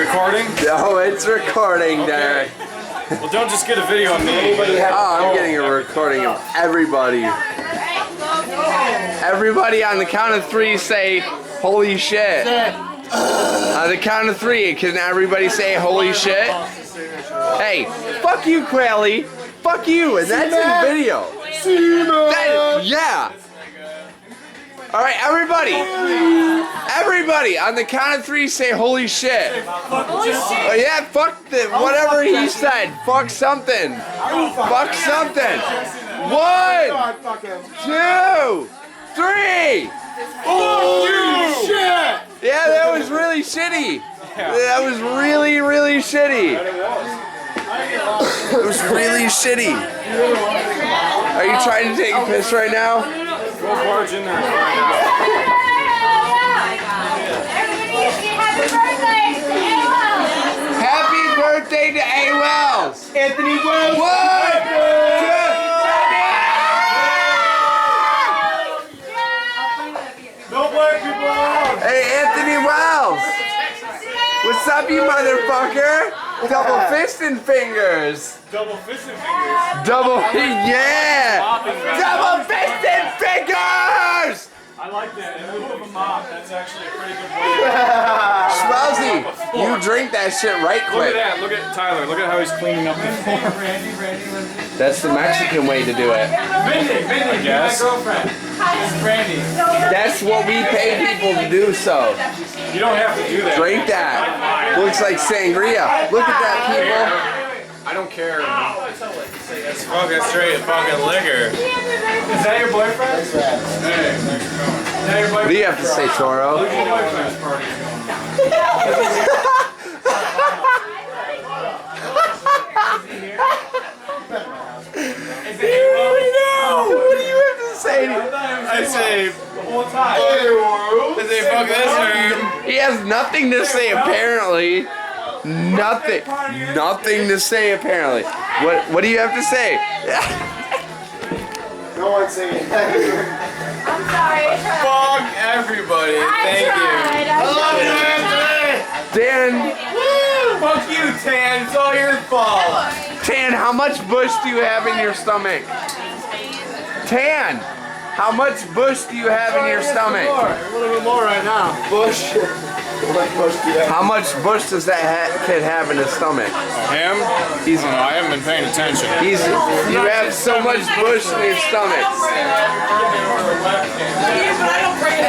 recording? No, it's recording, Derek. Well, don't just get a video of me. Oh, I'm getting a recording of everybody. Everybody on the count of 3 say, holy shit. On the count of 3, can everybody say holy shit? Hey, fuck you, Quayle. Fuck you, and that's in the video. Yeah. Alright, everybody. Everybody, on the count of 3, say holy shit. Holy shit. Oh, yeah, fuck whatever he said. Fuck something. Fuck something. 1, 2, 3. Holy shit! Yeah, that was really shitty. That was really, really shitty. It was really shitty. Are you trying to take a piss right now? Go barge in there. Happy birthday to A. Wells. Happy birthday to A. Wells. Anthony Wells. 1, 2. No black people allowed. Hey, Anthony Wells. What's up, you motherfucker? Double fisting fingers. Double fisting fingers. Double, yeah. Double fisting fingers. I like that. In lieu of a mop, that's actually a pretty good way. Schmelzy, you drink that shit right Look at quick. that. Look at Tyler. Look at how he's cleaning up the floor. That's the Mexican way to do it. I guess. That's what we pay people to do so. You don't have to do that. Drink that. Looks like sangria. Look at that, people. I don't care. That's fucking straight fucking liquor. Is that your boyfriend? Hey, thanks for coming. Is that your boyfriend? What do you have to say, Toro? Look at your boyfriend's party What do you have to say? I say, fuck this, man. He has nothing to say, apparently. Nothing. Nothing to say, apparently. What do you have to say? No one's singing. I'm sorry. Fuck everybody. Thank you. I love you, Dan, Fuck you, Tan. It's all your fault. Tan, how much bush do you have in your stomach? Tan, how much bush do you have in your stomach? A little bit more right now. Bush. How much bush does that kid have in his stomach? Him? He's, I haven't been paying attention. you have so much bush in your stomach. But I don't bring it